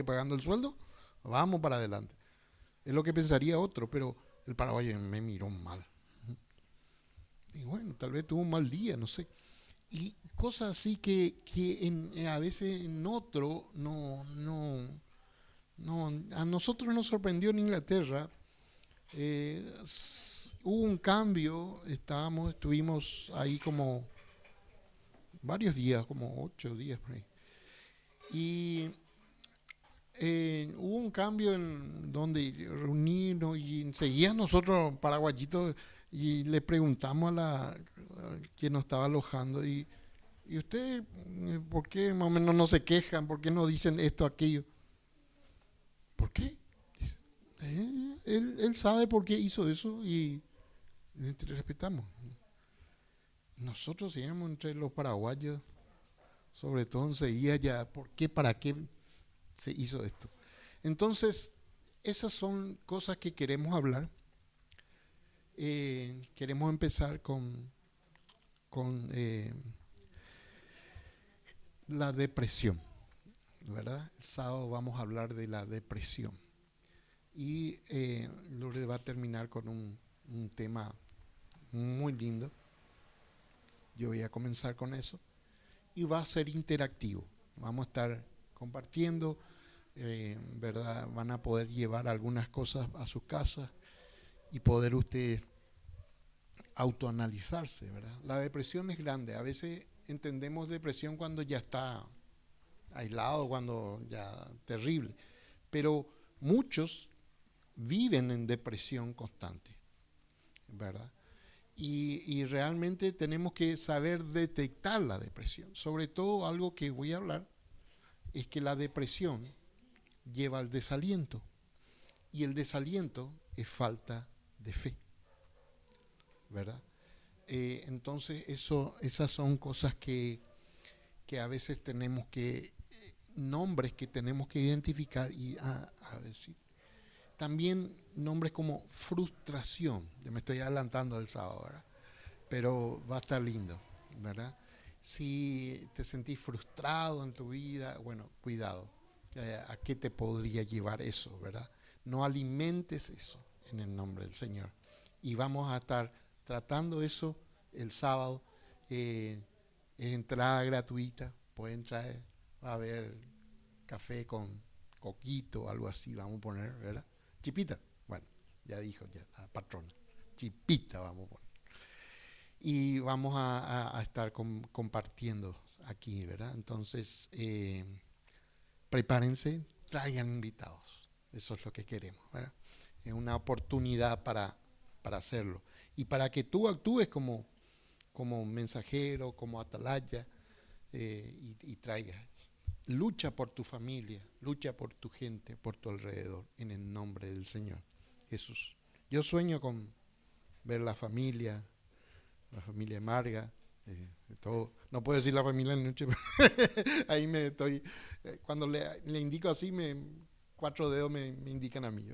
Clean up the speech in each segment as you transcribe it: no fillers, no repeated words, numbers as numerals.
pagando el sueldo, vamos para adelante. Es lo que pensaría otro, pero el paraguayo me miró mal. Y bueno, tal vez tuvo un mal día, no sé. Y cosas así que a veces en otro no, a nosotros nos sorprendió en Inglaterra. Hubo un cambio, estuvimos ahí como varios días, como 8 días por ahí. Y hubo un cambio en donde reunirnos y enseguida nosotros, paraguayitos, y le preguntamos a quien nos estaba alojando, ¿y ustedes por qué más o menos no se quejan? ¿Por qué no dicen esto, aquello? ¿Por qué? Él sabe por qué hizo eso y respetamos. Nosotros seguimos entre los paraguayos, sobre todo enseguida ya, ¿por qué, para qué se hizo esto? Entonces, esas son cosas que queremos hablar. Queremos empezar con la depresión, ¿verdad? El sábado vamos a hablar de la depresión. Y Lourdes va a terminar con un tema muy lindo. Yo voy a comenzar con eso. Y va a ser interactivo. Vamos a estar compartiendo, ¿verdad? Van a poder llevar algunas cosas a sus casas y poder ustedes autoanalizarse, ¿verdad? La depresión es grande. A veces entendemos depresión cuando ya está aislado, cuando ya terrible. Pero muchos viven en depresión constante, ¿verdad? Y realmente tenemos que saber detectar la depresión. Sobre todo algo que voy a hablar es que la depresión lleva al desaliento y el desaliento es falta de fe, ¿verdad? Entonces esas son cosas que a veces tenemos que, nombres que tenemos que identificar y a ver si también nombres como frustración. Ya me estoy adelantando el sábado, ¿verdad? Pero va a estar lindo, ¿verdad? Si te sentís frustrado en tu vida, bueno, cuidado. ¿A qué te podría llevar eso, verdad? No alimentes eso en el nombre del Señor. Y vamos a estar tratando eso el sábado. Es entrada gratuita. Pueden traer, va a haber café con coquito, algo así, vamos a poner, ¿verdad? Chipita, bueno, ya dijo ya la patrona. Chipita vamos a poner. Y vamos a estar compartiendo aquí, ¿verdad? Entonces, prepárense, traigan invitados. Eso es lo que queremos, ¿verdad? Es una oportunidad para hacerlo. Y para que tú actúes como mensajero, como atalaya, y traigas. Lucha por tu familia, lucha por tu gente, por tu alrededor, en el nombre del Señor Jesús. Yo sueño con ver la familia Marga, todo. No puedo decir la familia de noche, ahí me estoy, cuando le indico así, 4 dedos me indican a mí,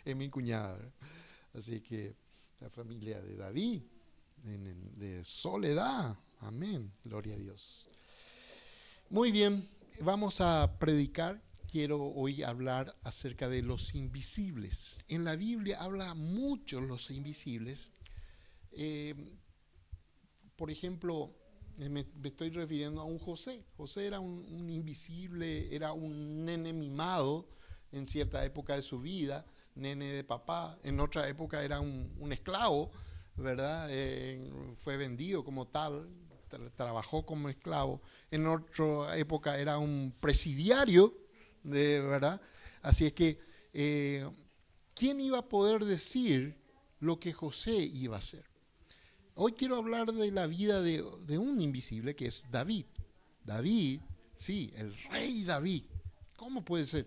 es mi cuñada, ¿verdad? Así que la familia de David, de Soledad, amén, gloria a Dios. Muy bien, vamos a predicar. Quiero hoy hablar acerca de los invisibles. En la Biblia habla mucho los invisibles. Eh, por ejemplo, me estoy refiriendo a un José. José era un invisible, era un nene mimado en cierta época de su vida, nene de papá. En otra época era un esclavo, ¿verdad? Fue vendido como tal, trabajó como esclavo. En otra época era un presidiario, ¿verdad? Así es que, ¿quién iba a poder decir lo que José iba a hacer? Hoy quiero hablar de la vida de un invisible que es David. David, sí, el rey David. ¿Cómo puede ser?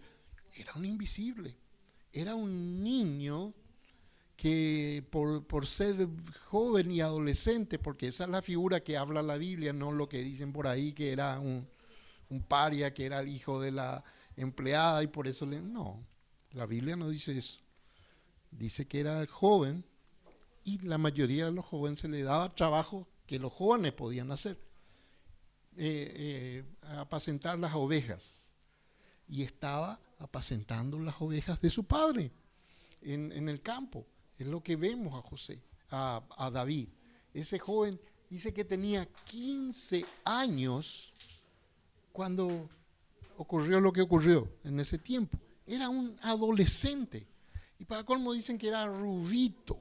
Era un invisible. Era un niño que por ser joven y adolescente, porque esa es la figura que habla la Biblia, no lo que dicen por ahí que era un paria, que era el hijo de la empleada y por eso le... No, la Biblia no dice eso. Dice que era joven y la mayoría de los jóvenes se le daba trabajo que los jóvenes podían hacer, apacentar las ovejas. y estaba apacentando las ovejas de su padre en el campo. Es lo que vemos a José, a David. Ese joven dice que tenía 15 años cuando ocurrió lo que ocurrió en ese tiempo. Era un adolescente. Y para colmo dicen que era rubito.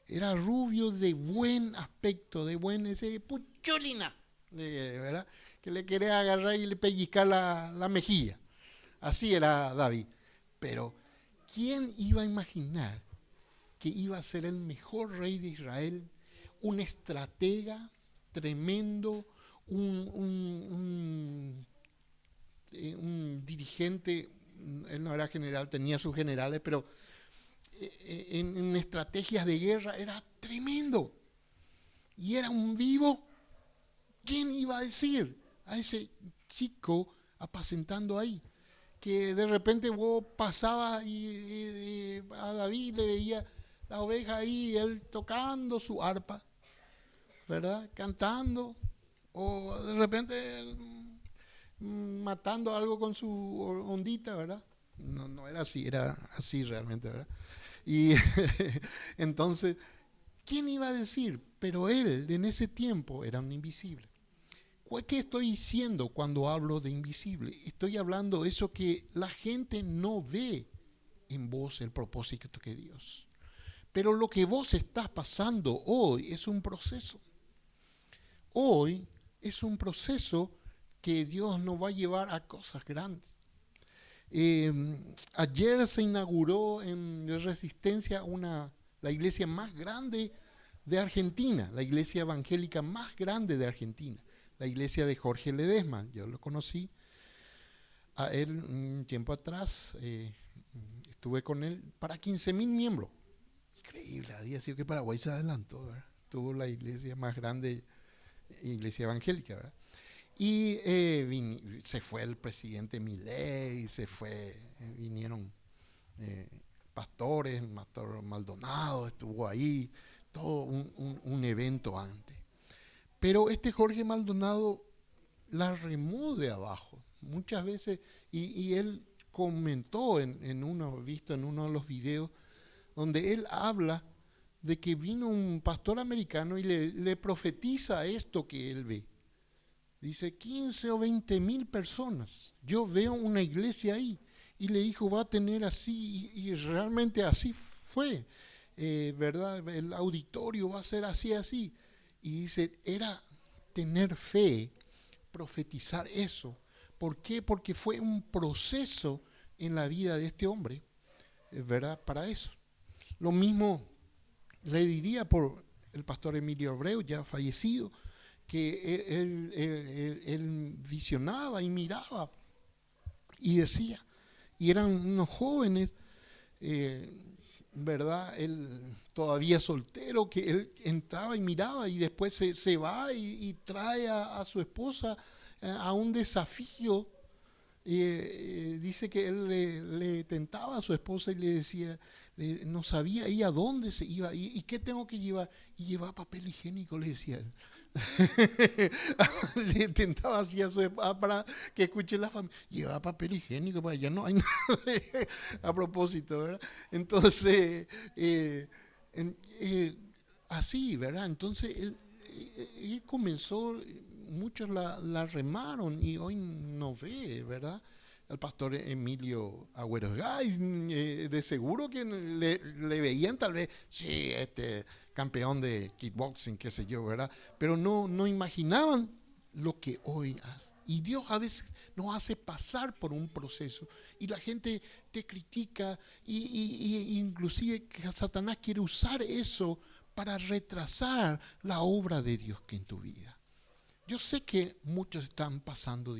Era rubio de buen aspecto, de buen, ese puchulina, ¿verdad? Que le quería agarrar y le pellizcar la mejilla. Así era David. Pero, ¿quién iba a imaginar que iba a ser el mejor rey de Israel? Un estratega tremendo, un dirigente. Él no era general, tenía sus generales, pero en estrategias de guerra era tremendo. Y era un vivo. ¿Quién iba a decir a ese chico apacentando ahí? Que de repente vos pasabas y a David le veía la oveja ahí, él tocando su arpa, ¿verdad? Cantando, o de repente él, matando algo con su ondita, ¿verdad? No era así, era así realmente, ¿verdad? Y entonces, ¿quién iba a decir? Pero él en ese tiempo era un invisible. ¿Qué estoy diciendo cuando hablo de invisible? Estoy hablando de eso que la gente no ve en vos, el propósito de Dios. Pero lo que vos estás pasando hoy es un proceso. Hoy es un proceso que Dios nos va a llevar a cosas grandes. Ayer se inauguró en Resistencia la iglesia más grande de Argentina, la iglesia evangélica más grande de Argentina, la iglesia de Jorge Ledesma. Yo lo conocí a él un tiempo atrás, estuve con él para 15.000 miembros. Increíble, había sido que Paraguay se adelantó, ¿verdad? Tuvo la iglesia más grande, iglesia evangélica, ¿verdad? Y se fue el presidente Milei, vinieron pastores, el pastor Maldonado estuvo ahí, todo un evento antes. Pero este Jorge Maldonado la remó de abajo, muchas veces, y él comentó visto en uno de los videos, donde él habla de que vino un pastor americano y le profetiza esto que él ve. Dice 15 o 20.000 personas. Yo veo una iglesia ahí. Y le dijo, va a tener así, y realmente así fue, ¿verdad? El auditorio va a ser así, así. Y dice, era tener fe, profetizar eso. ¿Por qué? Porque fue un proceso en la vida de este hombre, ¿verdad? Para eso. Lo mismo le diría por el pastor Emilio Abreu, ya fallecido, que él visionaba y miraba y decía, y eran unos jóvenes, ¿verdad? Él todavía soltero, que él entraba y miraba y después se va y trae a su esposa a un desafío. Dice que él le tentaba a su esposa y le decía, no sabía ahí a dónde se iba, y qué tengo que llevar, y llevaba papel higiénico, le decía él. Le tentaba así a su esposa para que escuche la familia, llevaba papel higiénico, para allá no hay nada a propósito, ¿verdad? Entonces, así, ¿verdad? Entonces él comenzó, muchos la remaron y hoy no ve, ¿verdad? El pastor Emilio Agüero de seguro que le veían tal vez, sí, campeón de kickboxing, qué sé yo, ¿verdad? Pero no imaginaban lo que hoy hace. Y Dios a veces nos hace pasar por un proceso y la gente te critica y inclusive que Satanás quiere usar eso para retrasar la obra de Dios que en tu vida. Yo sé que muchos están pasando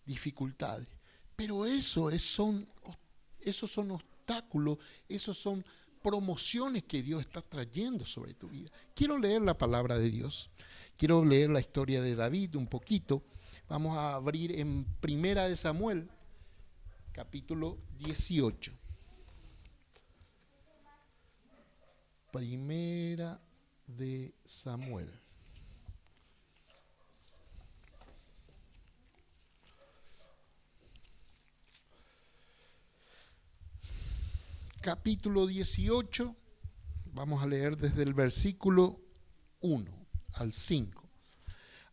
dificultades, pero esos son obstáculos, esos son promociones que Dios está trayendo sobre tu vida. Quiero leer la palabra de Dios, quiero leer la historia de David un poquito. Vamos a abrir en Primera de Samuel, capítulo 18. Primera de Samuel. capítulo 18, vamos a leer desde el versículo 1 al 5.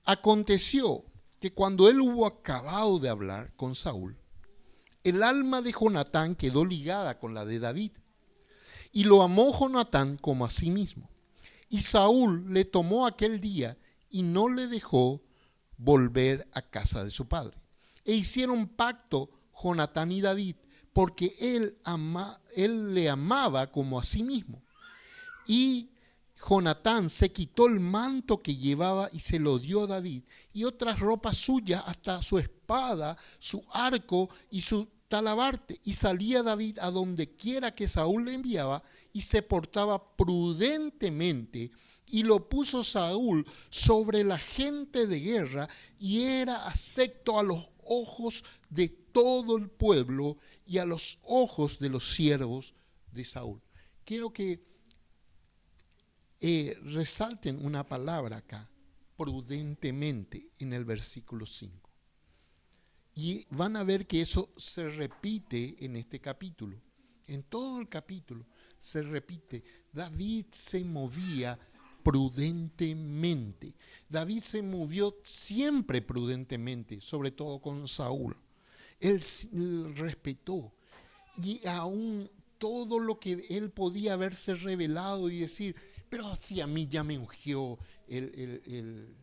Aconteció que cuando él hubo acabado de hablar con Saúl, el alma de Jonatán quedó ligada con la de David, y lo amó Jonatán como a sí mismo. Y Saúl le tomó aquel día y no le dejó volver a casa de su padre. E hicieron pacto Jonatán y David, porque él le amaba como a sí mismo. Y Jonatán se quitó el manto que llevaba y se lo dio a David, y otras ropas suyas, hasta su espada, su arco y su talabarte. Y salía David a donde quiera que Saúl le enviaba, y se portaba prudentemente. Y lo puso Saúl sobre la gente de guerra, y era acepto a los ojos de todo el pueblo y a los ojos de los siervos de Saúl. Quiero que resalten una palabra acá, prudentemente, en el versículo 5. Y van a ver que eso se repite en este capítulo. En todo el capítulo se repite. David se movía prudentemente. David se movió siempre prudentemente, sobre todo con Saúl. Él respetó, y aún todo lo que él podía haberse revelado y decir, pero si a mí ya me ungió el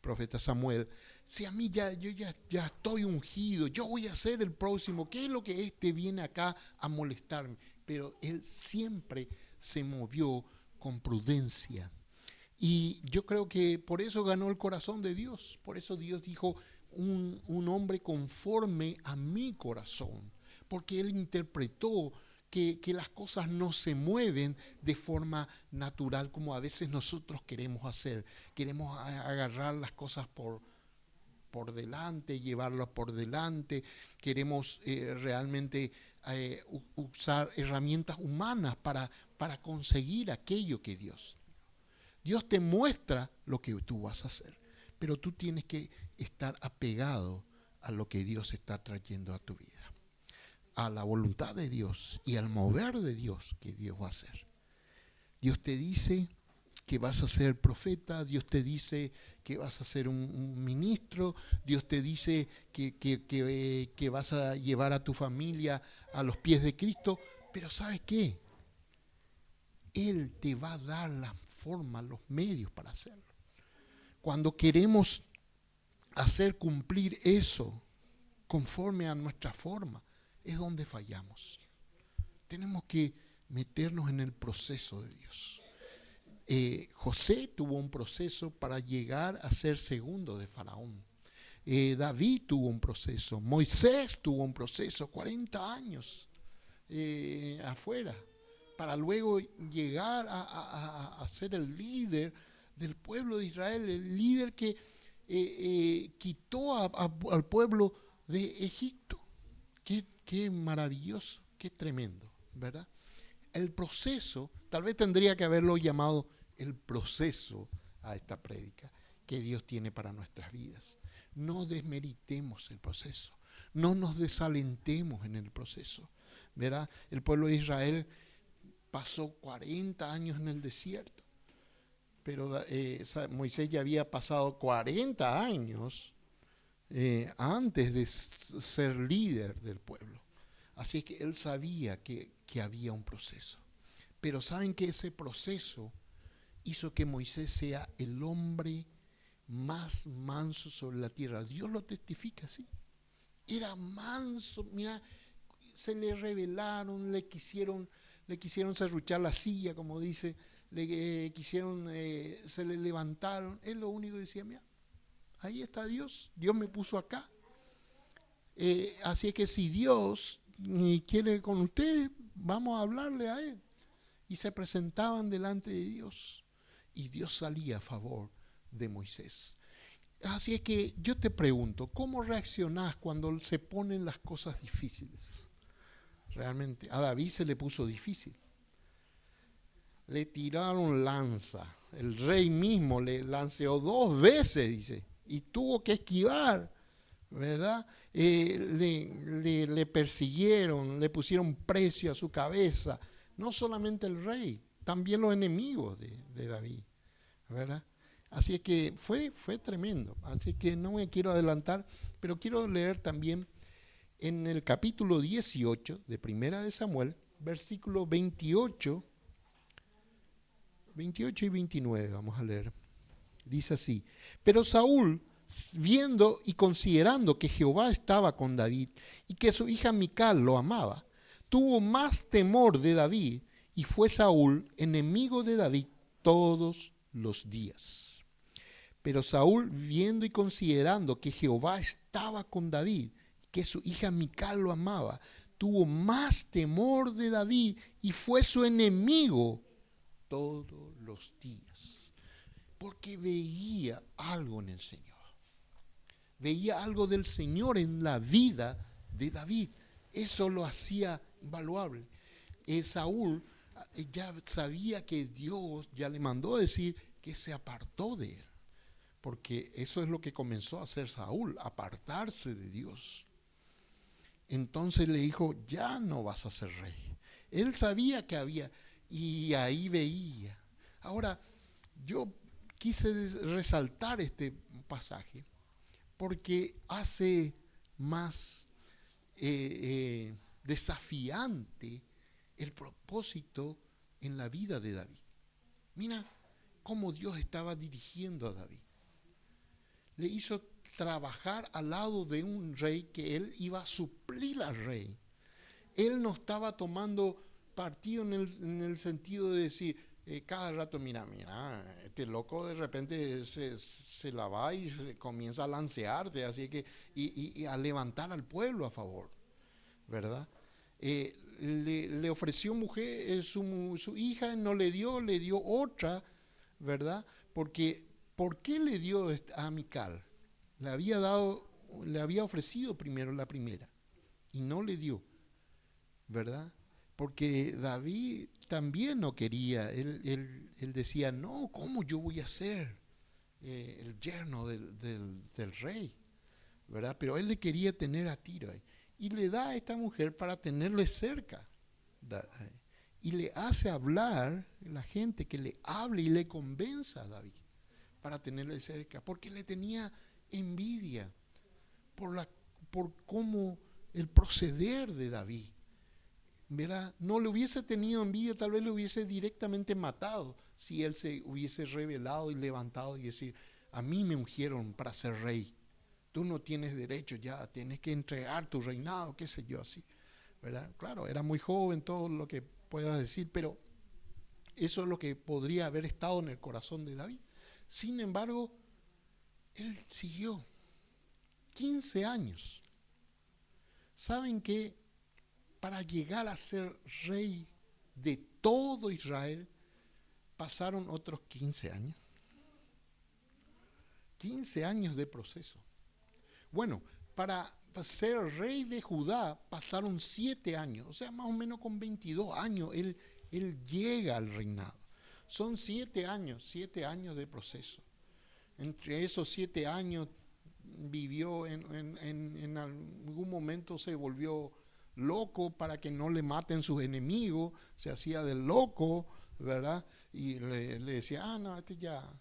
profeta Samuel, si a mí yo ya estoy ungido, yo voy a ser el próximo, ¿qué es lo que este viene acá a molestarme? Pero él siempre se movió con prudencia. Y yo creo que por eso ganó el corazón de Dios. Por eso Dios dijo, un hombre conforme a mi corazón. Porque él interpretó que las cosas no se mueven de forma natural como a veces nosotros queremos hacer. Queremos agarrar las cosas por delante, llevarlas por delante. Queremos realmente usar herramientas humanas para conseguir aquello que Dios te muestra lo que tú vas a hacer, pero tú tienes que estar apegado a lo que Dios está trayendo a tu vida, a la voluntad de Dios y al mover de Dios que Dios va a hacer. Dios te dice que vas a ser profeta, Dios te dice que vas a ser un ministro, Dios te dice que vas a llevar a tu familia a los pies de Cristo, pero ¿sabes qué? Él te va a dar la forma, los medios para hacerlo. Cuando queremos hacer cumplir eso conforme a nuestra forma, es donde fallamos. Tenemos que meternos en el proceso de Dios. José tuvo un proceso para llegar a ser segundo de Faraón. David tuvo un proceso, Moisés tuvo un proceso, 40 años afuera, para luego llegar a ser el líder del pueblo de Israel, el líder que quitó al pueblo de Egipto. Qué maravilloso, qué tremendo, ¿verdad? El proceso, tal vez tendría que haberlo llamado el proceso a esta prédica que Dios tiene para nuestras vidas. No desmeritemos el proceso, no nos desalentemos en el proceso, ¿verdad? El pueblo de Israel pasó 40 años en el desierto, pero Moisés ya había pasado 40 años antes de ser líder del pueblo. Así es que él sabía que había un proceso. Pero saben que ese proceso hizo que Moisés sea el hombre más manso sobre la tierra. Dios lo testifica así. Era manso, mira, se le rebelaron, le quisieron serruchar la silla, como dice, se le levantaron. Él lo único que decía, mira, ahí está Dios me puso acá. Así es que si Dios quiere con ustedes, vamos a hablarle a Él. Y se presentaban delante de Dios, y Dios salía a favor de Moisés. Así es que yo te pregunto, ¿cómo reaccionás cuando se ponen las cosas difíciles? Realmente, a David se le puso difícil. Le tiraron lanza. El rey mismo le lanceó 2 veces, dice, y tuvo que esquivar, ¿verdad? Le persiguieron, le pusieron precio a su cabeza. No solamente el rey, también los enemigos de David, ¿verdad? Así es que fue tremendo. Así que no me quiero adelantar, pero quiero leer también en el capítulo 18 de Primera de Samuel, versículos 28 y 29, vamos a leer. Dice así: pero Saúl, viendo y considerando que Jehová estaba con David y que su hija Mical lo amaba, tuvo más temor de David, y fue Saúl enemigo de David todos los días. Pero Saúl, viendo y considerando que Jehová estaba con David, que su hija Mical lo amaba, tuvo más temor de David y fue su enemigo todos los días. Porque veía algo en el Señor. Veía algo del Señor en la vida de David. Eso lo hacía invaluable. Saúl ya sabía que Dios ya le mandó a decir que se apartó de él. Porque eso es lo que comenzó a hacer Saúl, apartarse de Dios. Entonces le dijo: ya no vas a ser rey. Él sabía que había, y ahí veía. Ahora, yo quise resaltar este pasaje porque hace más desafiante el propósito en la vida de David. Mira cómo Dios estaba dirigiendo a David. Le hizo trabajar al lado de un rey que él iba a suplir al rey. Él no estaba tomando partido en el sentido de decir cada rato, mira, este loco de repente se la va y se comienza a lancearte, así que, y a levantar al pueblo a favor, ¿verdad? Le ofreció mujer, su hija, no le dio otra, ¿verdad? Porque, ¿por qué le dio a Mical? Le había ofrecido primero la primera y no le dio, ¿verdad? Porque David también no quería, él decía: no, ¿cómo yo voy a ser el yerno del rey? ¿Verdad? Pero él le quería tener a tiro ahí. Y le da a esta mujer para tenerle cerca. Y le hace hablar, la gente que le hable y le convenza a David para tenerle cerca, porque le tenía envidia por cómo el proceder de David. ¿Verdad? No le hubiese tenido envidia, tal vez le hubiese directamente matado si él se hubiese rebelado y levantado y decir: a mí me ungieron para ser rey, tú no tienes derecho ya, tienes que entregar tu reinado, qué sé yo, así, ¿verdad? Claro, era muy joven, todo lo que puedas decir, pero eso es lo que podría haber estado en el corazón de David. Sin embargo, él siguió 15 años. ¿Saben qué? Para llegar a ser rey de todo Israel, pasaron otros 15 años. 15 años de proceso. Bueno, para ser rey de Judá pasaron 7 años, o sea, más o menos con 22 años él llega al reinado. Son 7 años de proceso. Entre esos 7 años vivió, en algún momento se volvió loco para que no le maten sus enemigos, se hacía del loco, ¿verdad? Y le decía: no, este ya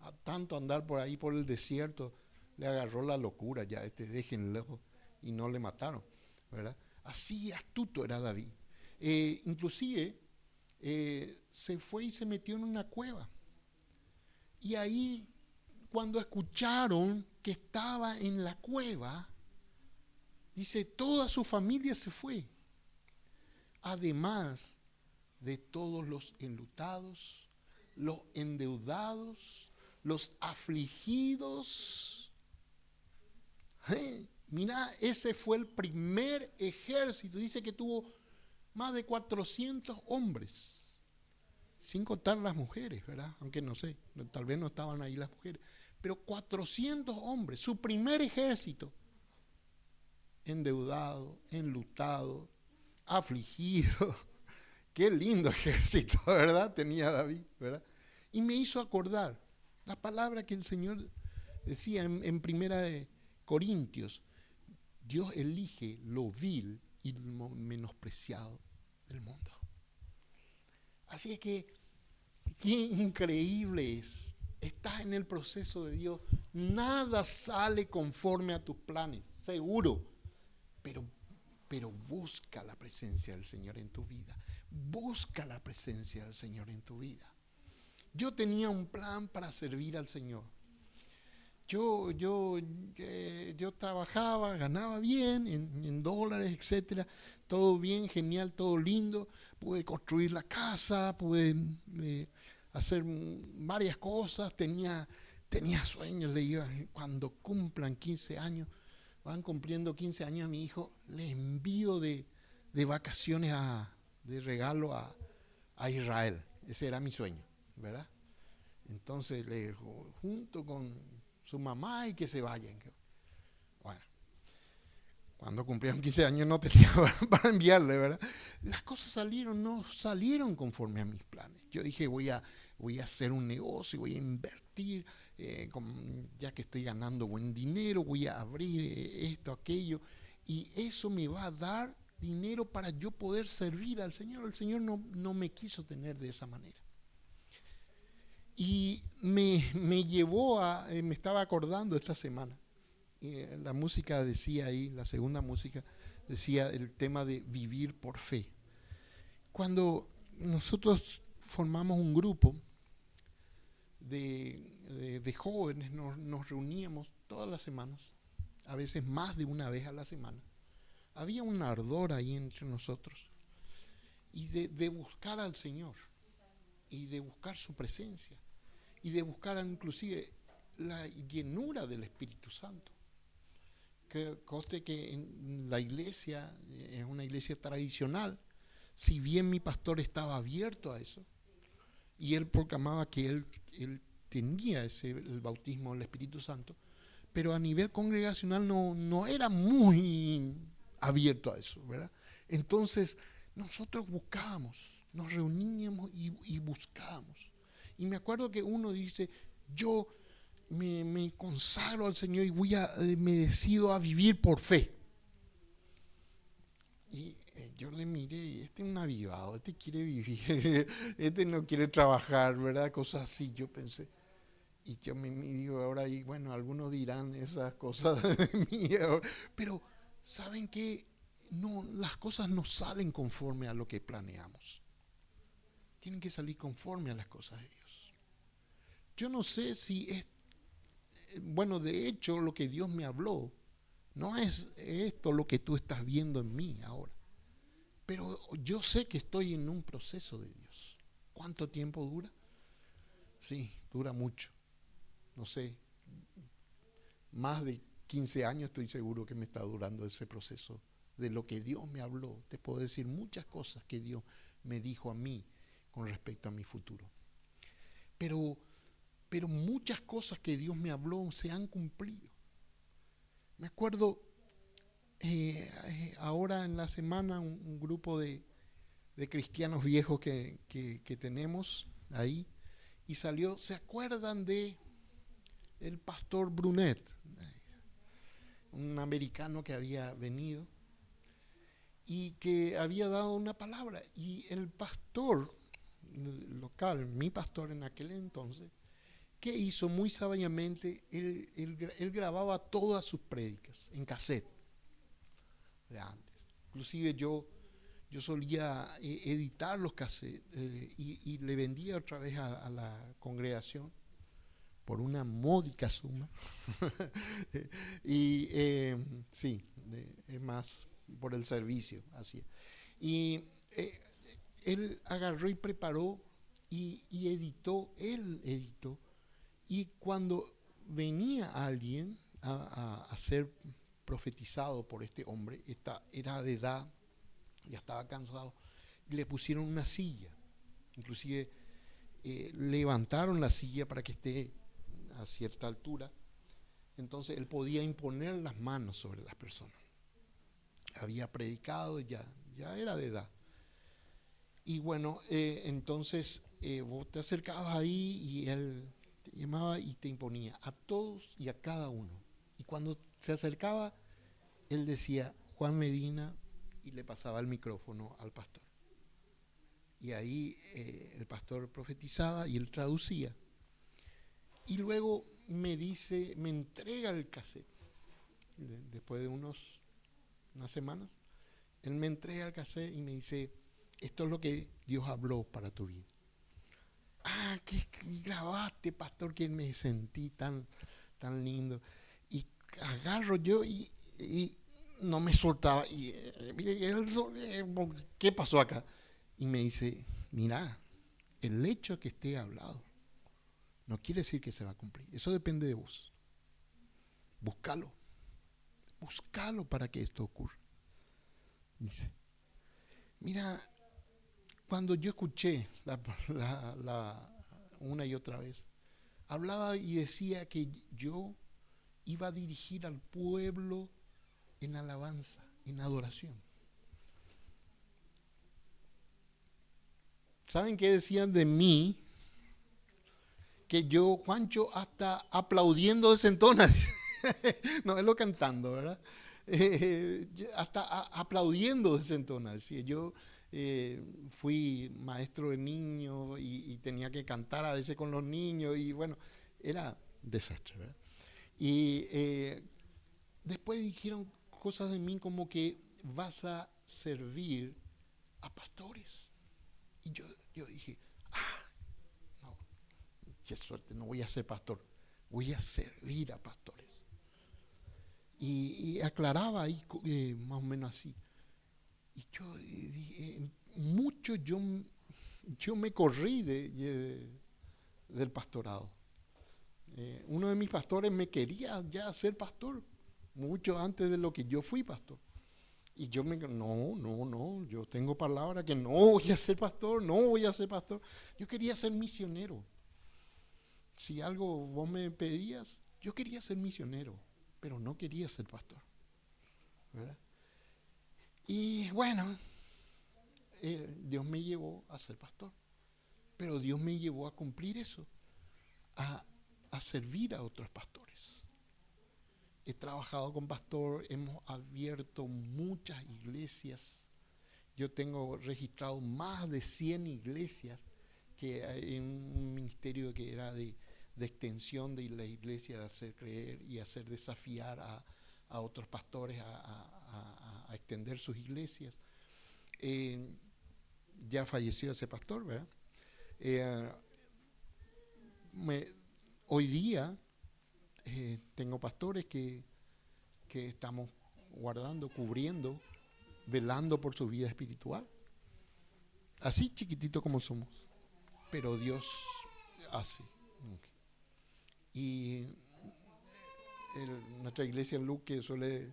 a tanto andar por ahí por el desierto, le agarró la locura, ya déjenlo, y no le mataron, ¿verdad? Así astuto era David. Inclusive se fue y se metió en una cueva. Y ahí, cuando escucharon que estaba en la cueva, dice, toda su familia se fue, además de todos los enlutados, los endeudados, los afligidos. Mira, ese fue el primer ejército. Dice que tuvo más de 400 hombres, sin contar las mujeres, ¿verdad? Aunque no sé, tal vez no estaban ahí las mujeres, pero 400 hombres, su primer ejército. Endeudado, enlutado, afligido. Qué lindo ejército, ¿verdad? Tenía David, ¿verdad? Y me hizo acordar la palabra que el Señor decía en primera de Corintios, Dios elige lo vil y lo menospreciado del mundo. Así es que, qué increíble es. Estás en el proceso de Dios. Nada sale conforme a tus planes, seguro. Pero busca la presencia del Señor en tu vida. Busca la presencia del Señor en tu vida. Yo tenía un plan para servir al Señor. Yo trabajaba, ganaba bien en dólares, etcétera. Todo bien, genial, todo lindo. Pude construir la casa, pude hacer varias cosas. Tenía sueños. Le iba, cuando cumplan 15 años, van cumpliendo 15 años a mi hijo, le envío de vacaciones, de regalo a Israel. Ese era mi sueño, ¿verdad? Entonces le dijo, junto con su mamá, y que se vayan. Bueno, cuando cumplieron 15 años no tenía para enviarle, ¿verdad? Las cosas no salieron conforme a mis planes. Yo dije, voy a hacer un negocio, voy a invertir, ya que estoy ganando buen dinero, voy a abrir esto, aquello, y eso me va a dar dinero para yo poder servir al Señor. El Señor no me quiso tener de esa manera. Y me llevó me estaba acordando esta semana, la música decía ahí, la segunda música decía el tema de vivir por fe. Cuando nosotros formamos un grupo de jóvenes, nos reuníamos todas las semanas, a veces más de una vez a la semana. Había un ardor ahí entre nosotros, y de buscar al Señor, y de buscar su presencia, y de buscar inclusive la llenura del Espíritu Santo. Que conste que en la iglesia, es una iglesia tradicional, si bien mi pastor estaba abierto a eso, y él proclamaba que él tenía el bautismo del Espíritu Santo, pero a nivel congregacional no era muy abierto a eso, ¿verdad? Entonces nosotros buscábamos, nos reuníamos y buscábamos. Y me acuerdo que uno dice, yo me consagro al Señor y me decido a vivir por fe. Y yo le miré, y este es un avivado, este quiere vivir, este no quiere trabajar, ¿verdad? Cosas así, yo pensé. Y yo me digo ahora, y bueno, algunos dirán esas cosas de mí, pero ¿saben qué? No, las cosas no salen conforme a lo que planeamos. Tienen que salir conforme a las cosas de Dios. Yo no sé si es, bueno, de hecho lo que Dios me habló no es esto lo que tú estás viendo en mí ahora, pero yo sé que estoy en un proceso de Dios. ¿Cuánto tiempo dura? Sí, dura mucho. No sé, más de 15 años estoy seguro que me está durando ese proceso de lo que Dios me habló. Te puedo decir muchas cosas que Dios me dijo a mí con respecto a mi futuro. Pero muchas cosas que Dios me habló se han cumplido. Me acuerdo ahora en la semana un grupo de cristianos viejos que tenemos ahí, y salió, ¿se acuerdan de el pastor Brunet? Un americano que había venido y que había dado una palabra, y el pastor local, mi pastor en aquel entonces, ¿qué hizo? Muy sabiamente, él grababa todas sus prédicas en cassette de antes. Inclusive yo solía editar los cassettes y le vendía otra vez a la congregación por una módica suma. Y sí, es más por el servicio, así. Y él agarró y preparó y él editó. Y cuando venía alguien a ser profetizado por este hombre, era de edad, ya estaba cansado, le pusieron una silla. Inclusive levantaron la silla para que esté a cierta altura. Entonces él podía imponer las manos sobre las personas. Había predicado, ya era de edad. Y bueno, entonces vos te acercabas ahí y él te llamaba y te imponía a todos y a cada uno. Y cuando se acercaba, él decía, Juan Medina, y le pasaba el micrófono al pastor. Y ahí el pastor profetizaba y él traducía. Y luego me entrega el cassette. Después de unas semanas, él me entrega el cassette y me dice, esto es lo que Dios habló para tu vida. Ah, que grabaste, pastor, que me sentí tan lindo. Y agarro yo y no me soltaba. Y ¿qué pasó acá? Y me dice, mira, el hecho que esté hablado no quiere decir que se va a cumplir. Eso depende de vos. Búscalo para que esto ocurra. Dice, mira, cuando yo escuché una y otra vez, hablaba y decía que yo iba a dirigir al pueblo en alabanza, en adoración. ¿Saben qué decían de mí? Que yo, Juancho, hasta aplaudiendo desentona. No, él lo cantando, ¿verdad? Hasta aplaudiendo desentona. Decía, yo fui maestro de niños y tenía que cantar a veces con los niños y bueno, era desastre, ¿verdad? Y después dijeron cosas de mí como que vas a servir a pastores. Y yo dije, no, qué suerte, no voy a ser pastor, voy a servir a pastores. Y aclaraba ahí más o menos así. Y yo dije, mucho yo me corrí del pastorado. Uno de mis pastores me quería ya ser pastor, mucho antes de lo que yo fui pastor. Y yo no, yo tengo palabra que no voy a ser pastor, no voy a ser pastor. Yo quería ser misionero. Si algo vos me pedías, yo quería ser misionero, pero no quería ser pastor, ¿verdad? Y bueno, Dios me llevó a ser pastor, pero Dios me llevó a cumplir eso, a servir a otros pastores. He trabajado con pastor, hemos abierto muchas iglesias. Yo tengo registrado más de 100 iglesias que en un ministerio que era de extensión de la iglesia, de hacer creer y hacer desafiar a otros pastores a extender sus iglesias. Ya falleció ese pastor, ¿verdad? Hoy día tengo pastores que estamos guardando, cubriendo, velando por su vida espiritual. Así chiquitito como somos. Pero Dios hace. Y nuestra iglesia en Luque suele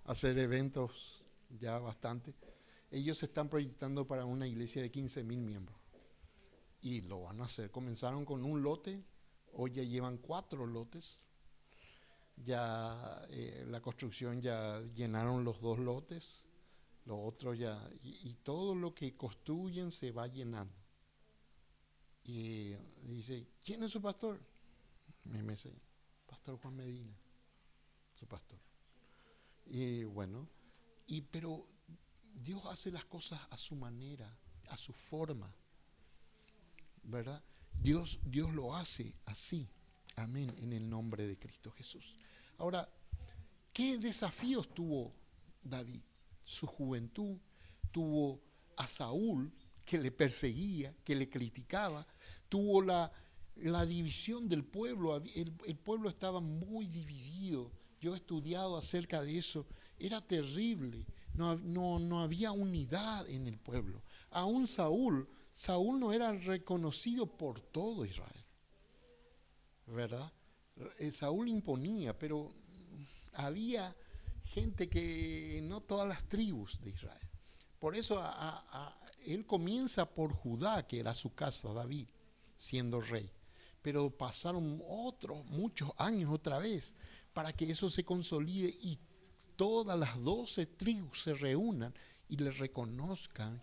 hacer eventos ya bastante. Ellos se están proyectando para una iglesia de 15,000 miembros. Y lo van a hacer. Comenzaron con un lote, hoy ya llevan 4 lotes. Ya la construcción ya llenaron los 2 lotes, los otros ya, y todo lo que construyen se va llenando. Y dice, ¿quién es su pastor? Me dice, Pastor Juan Medina, su pastor. Y bueno, pero Dios hace las cosas a su manera, a su forma, ¿verdad? Dios lo hace así. Amén, en el nombre de Cristo Jesús. Ahora, ¿qué desafíos tuvo David? Su juventud, tuvo a Saúl que le perseguía, que le criticaba, tuvo la división del pueblo, el pueblo estaba muy dividido. Yo he estudiado acerca de eso, era terrible, no había unidad en el pueblo. Aún Saúl no era reconocido por todo Israel, ¿verdad? Saúl imponía, pero había gente que no todas las tribus de Israel. Por eso él comienza por Judá, que era su casa, David, siendo rey. Pero pasaron muchos años otra vez para que eso se consolide y todas las 12 tribus se reúnan y le reconozcan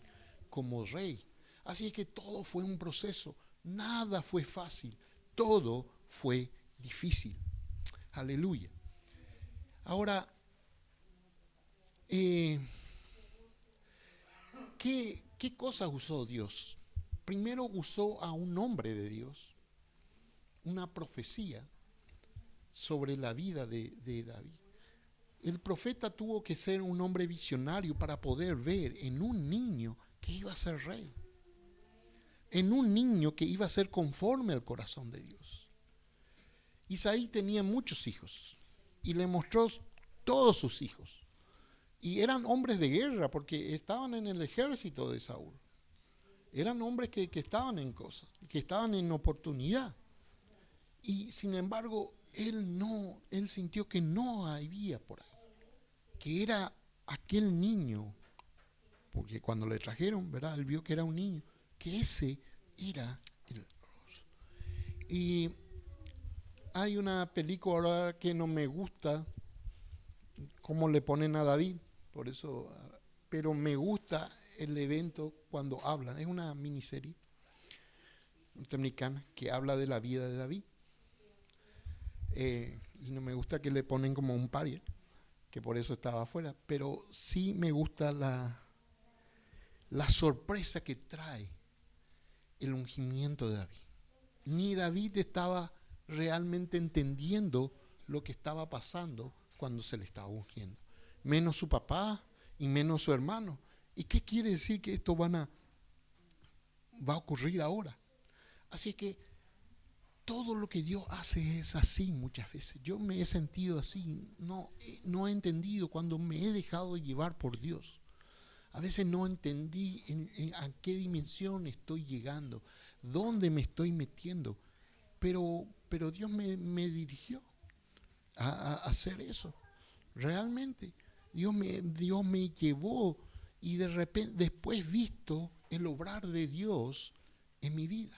como rey. Así es que todo fue un proceso, nada fue fácil, todo fue difícil. Aleluya. Ahora, eh, ¿qué cosas usó Dios? Primero usó a un hombre de Dios, una profecía sobre la vida de David. El profeta tuvo que ser un hombre visionario para poder ver en un niño que iba a ser rey, en un niño que iba a ser conforme al corazón de Dios. Isaí tenía muchos hijos y le mostró todos sus hijos. Y eran hombres de guerra porque estaban en el ejército de Saúl. Eran hombres que estaban en cosas, que estaban en oportunidad. Y sin embargo, él sintió que no había por ahí, que era aquel niño, porque cuando le trajeron, ¿verdad? Él vio que era un niño, que ese era el rostro. Y hay una película que no me gusta, cómo le ponen a David, por eso, pero me gusta el evento cuando hablan. Es una miniserie norteamericana que habla de la vida de David. Y no me gusta que le ponen como un paria, que por eso estaba afuera, pero sí me gusta la sorpresa que trae el ungimiento de David. Ni David estaba realmente entendiendo lo que estaba pasando cuando se le estaba ungiendo, menos su papá y menos su hermano. ¿Y qué quiere decir que esto va a ocurrir ahora? Así que todo lo que Dios hace es así muchas veces. Yo me he sentido así, no he entendido cuando me he dejado llevar por Dios. A veces no entendí a qué dimensión estoy llegando, dónde me estoy metiendo, pero Dios me dirigió a hacer eso. Realmente, Dios me llevó y de repente después visto el obrar de Dios en mi vida.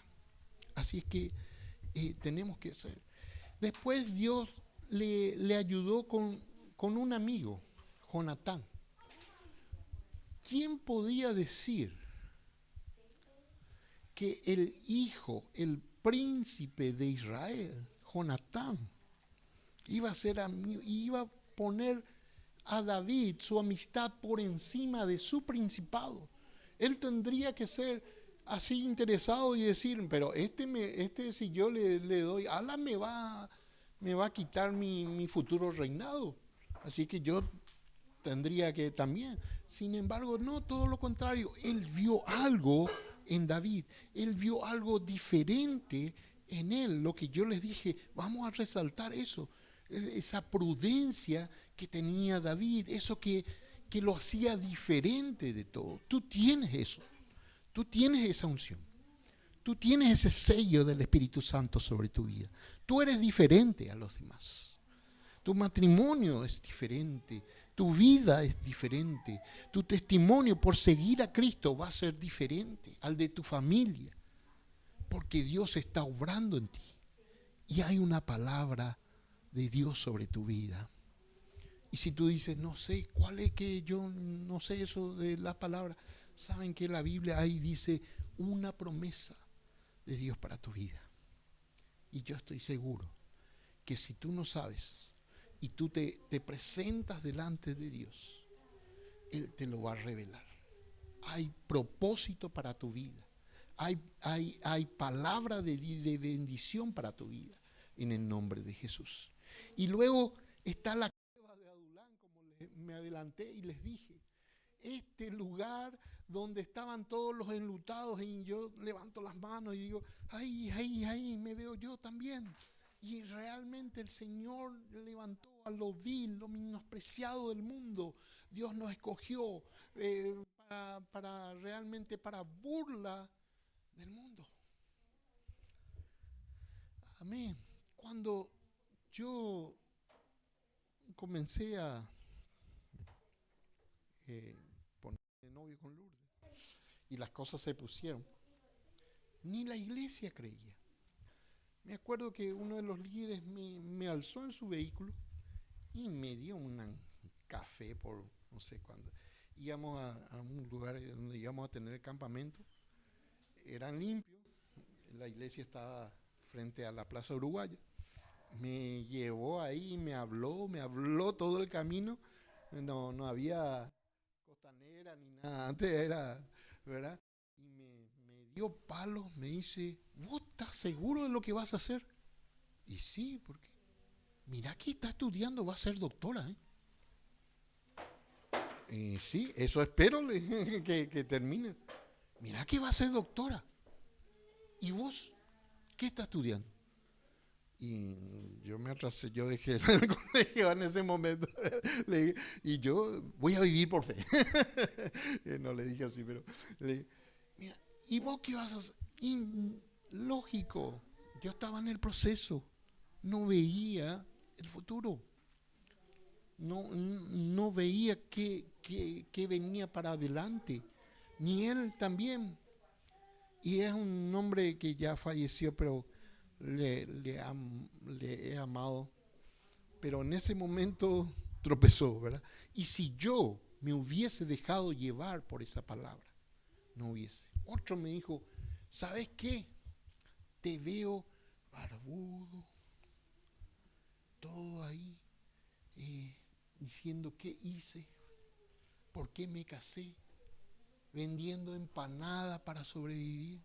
Así es que tenemos que hacer. Después Dios le ayudó con un amigo, Jonatán. ¿Quién podía decir que el hijo, el príncipe de Israel, Jonatán, iba a poner a David su amistad por encima de su principado? Él tendría que ser así interesado y decir, pero este si yo le doy ala me va a quitar mi futuro reinado. Así que yo tendría que también. Sin embargo, no, todo lo contrario. Él vio algo en David. Él vio algo diferente en él. Lo que yo les dije, vamos a resaltar eso. Esa prudencia que tenía David, eso que lo hacía diferente de todo. Tú tienes eso. Tú tienes esa unción. Tú tienes ese sello del Espíritu Santo sobre tu vida. Tú eres diferente a los demás. Tu matrimonio es diferente. Tu vida es diferente. Tu testimonio por seguir a Cristo va a ser diferente al de tu familia. Porque Dios está obrando en ti. Y hay una palabra de Dios sobre tu vida. Y si tú dices, no sé, ¿cuál es que yo no sé eso de la palabra? Saben que la Biblia ahí dice una promesa de Dios para tu vida. Y yo estoy seguro que si tú no sabes y tú te presentas delante de Dios, Él te lo va a revelar. Hay propósito para tu vida. Hay palabra de bendición para tu vida en el nombre de Jesús. Y luego está la cueva de Adulán, como me adelanté y les dije. Este lugar donde estaban todos los enlutados y yo levanto las manos y digo, ahí, me veo yo también. Y realmente el Señor levantó a lo vil, lo menospreciado del mundo. Dios nos escogió realmente para burla del mundo. Amén. Cuando yo comencé a poner de novio con Lourdes y las cosas se pusieron, ni la iglesia creía. Me acuerdo que uno de los líderes me alzó en su vehículo y me dio un café por no sé cuándo. Íbamos a un lugar donde íbamos a tener el campamento. Eran limpios. La iglesia estaba frente a la Plaza Uruguaya. me llevó ahí, me habló todo el camino. No había costanera ni nada, antes era, ¿verdad? Y me dio palos, me dice, ¿vos estás seguro de lo que vas a hacer? Y sí, porque mira que está estudiando, va a ser doctora, ¿eh? Y sí, eso espero que termine. Mira que va a ser doctora. ¿Y vos qué estás estudiando? Y yo me atrasé, yo dejé el colegio en ese momento. Y yo voy a vivir por fe. No le dije así, pero le dije, mira, ¿y vos qué vas a hacer? Y, lógico, yo estaba en el proceso, no veía el futuro, no veía qué venía para adelante, ni él también. Y es un hombre que ya falleció, pero le he amado. Pero en ese momento tropezó, ¿verdad? Y si yo me hubiese dejado llevar por esa palabra, no hubiese. Otro me dijo, ¿sabes qué? Te veo barbudo, todo ahí, diciendo qué hice, por qué me casé, vendiendo empanadas para sobrevivir.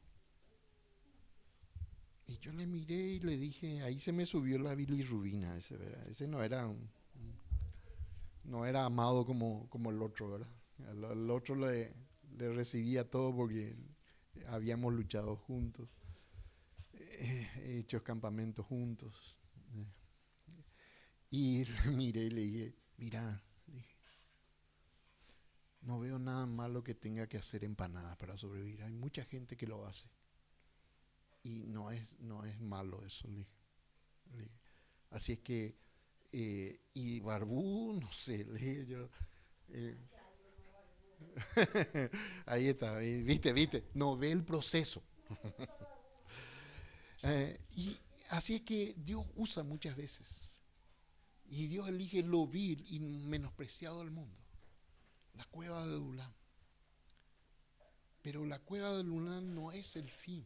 Y yo le miré y le dije, ahí se me subió la bilirrubina, ese, ¿verdad? Ese no era amado como el otro, ¿verdad? Al otro le recibía todo porque habíamos luchado juntos, hecho campamentos juntos. Y le miré y le dije, mira, le dije, no veo nada malo que tenga que hacer empanadas para sobrevivir. Hay mucha gente que lo hace. Y no es malo eso, le dije. Le dije. Así es que, y barbudo, no sé, le dije yo. eh, Ahí está, viste, no ve el proceso. Y así es que Dios usa muchas veces. Y Dios elige lo vil y menospreciado del mundo. La cueva de Adulán. Pero la cueva de Adulán no es el fin.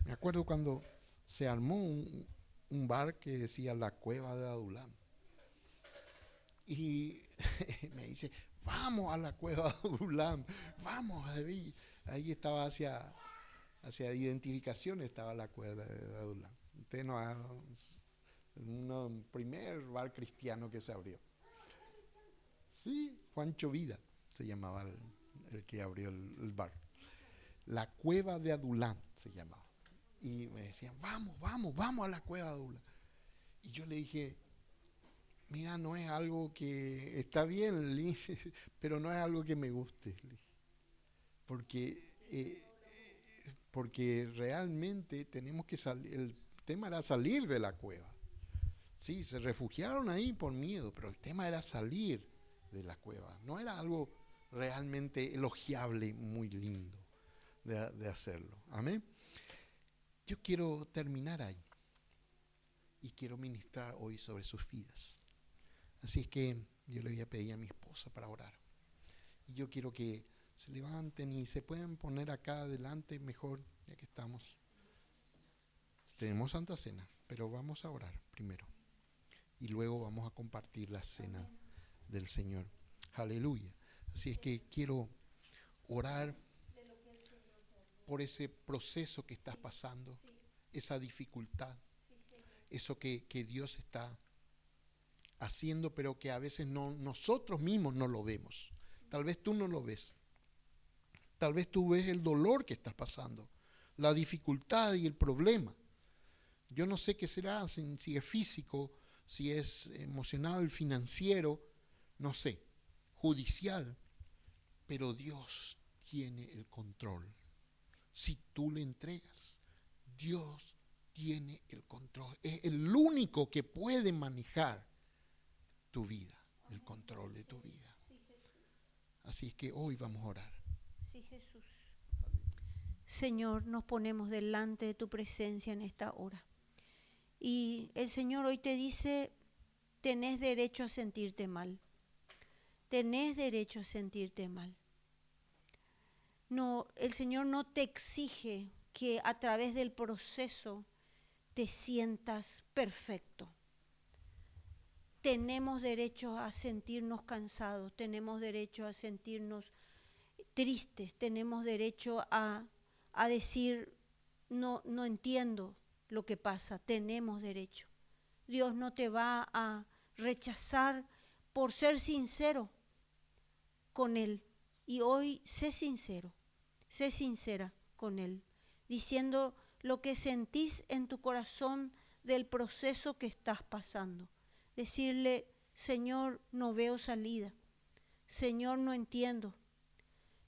Me acuerdo cuando se armó un bar que decía la cueva de Adulán. Y me dice, vamos a la cueva de Adulán, vamos ahí. Ahí estaba hacia identificación, estaba la cueva de Adulán. Usted no un primer bar cristiano que se abrió. Sí, Juancho Vida se llamaba el que abrió el bar. La cueva de Adulán se llamaba. Y me decían, vamos a la cueva de Adulán. Y yo le dije, mira, no es algo que está bien, pero no es algo que me guste, porque porque realmente tenemos que salir. El tema era salir de la cueva. Sí, se refugiaron ahí por miedo, pero el tema era salir de la cueva. No era algo realmente elogiable, muy lindo de hacerlo. Amén. Yo quiero terminar ahí y quiero ministrar hoy sobre sus vidas. Así es que yo le voy a pedir a mi esposa para orar. Y yo quiero que se levanten y se pueden poner acá adelante mejor, ya que estamos. Tenemos Santa Cena, pero vamos a orar primero. Y luego vamos a compartir la cena del Señor. Aleluya. Así es que quiero orar por ese proceso que estás pasando, esa dificultad, eso que Dios está haciendo, pero que a veces nosotros mismos no lo vemos. Tal vez tú no lo ves. Tal vez tú ves el dolor que estás pasando, la dificultad y el problema. Yo no sé qué será, si es físico, si es emocional, financiero, no sé, judicial, pero Dios tiene el control. Si tú le entregas, Dios tiene el control. Es el único que puede manejar tu vida, el control de tu vida. Así es que hoy vamos a orar. Sí, Jesús. Señor, nos ponemos delante de tu presencia en esta hora. Y el Señor hoy te dice, tenés derecho a sentirte mal. Tenés derecho a sentirte mal. No, el Señor no te exige que a través del proceso te sientas perfecto. Tenemos derecho a sentirnos cansados, tenemos derecho a sentirnos tristes, tenemos derecho a decir, no entiendo lo que pasa, tenemos derecho. Dios no te va a rechazar por ser sincero con Él. Y hoy sé sincero, sé sincera con Él, diciendo lo que sentís en tu corazón del proceso que estás pasando. Decirle, Señor, no veo salida. Señor, no entiendo.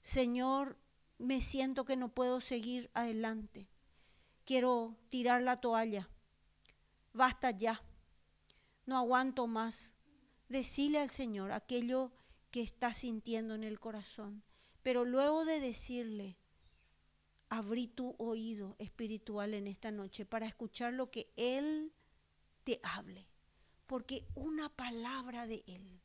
Señor, me siento que no puedo seguir adelante. Quiero tirar la toalla. Basta ya. No aguanto más. Decile al Señor aquello que estás sintiendo en el corazón. Pero luego de decirle, abrí tu oído espiritual en esta noche para escuchar lo que Él te hable. Porque una palabra de Él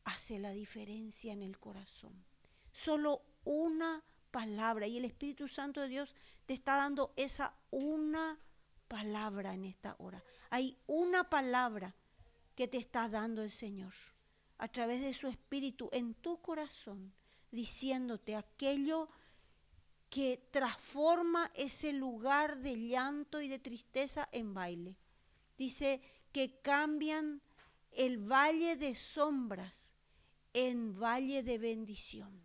hace la diferencia en el corazón. Solo una palabra. Y el Espíritu Santo de Dios te está dando esa una palabra en esta hora. Hay una palabra que te está dando el Señor a través de su Espíritu en tu corazón, diciéndote aquello que transforma ese lugar de llanto y de tristeza en baile. Dice que cambian el valle de sombras en valle de bendición.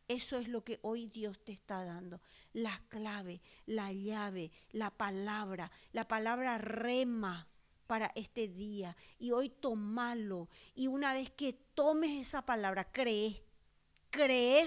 Eso es lo que hoy Dios te está dando. La clave, la llave, la palabra rema para este día. Y hoy tomalo. Y una vez que tomes esa palabra, cree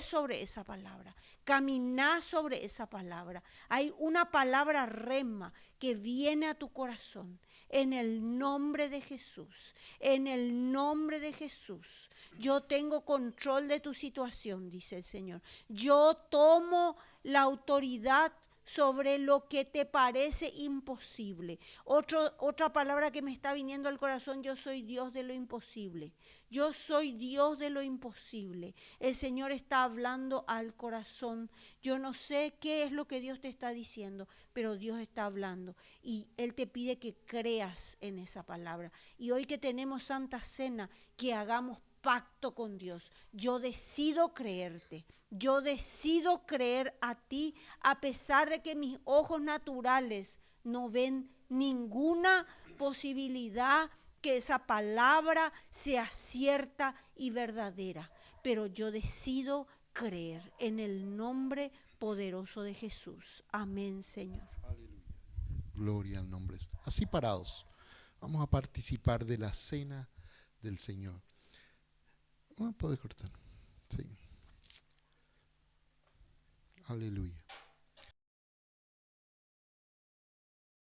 sobre esa palabra, caminá sobre esa palabra. Hay una palabra rema que viene a tu corazón. En el nombre de Jesús, en el nombre de Jesús, yo tengo control de tu situación, dice el Señor. Yo tomo la autoridad sobre lo que te parece imposible. Otra palabra que me está viniendo al corazón, yo soy Dios de lo imposible. Yo soy Dios de lo imposible. El Señor está hablando al corazón. Yo no sé qué es lo que Dios te está diciendo, pero Dios está hablando. Y Él te pide que creas en esa palabra. Y hoy que tenemos Santa Cena, que hagamos pacto con Dios. Yo decido creerte. Yo decido creer a ti a pesar de que mis ojos naturales no ven ninguna posibilidad que esa palabra sea cierta y verdadera. Pero yo decido creer en el nombre poderoso de Jesús. Amén, Señor. Aleluya. Gloria al nombre. Así parados, vamos a participar de la cena del Señor. ¿Puedes cortar? Sí. Aleluya.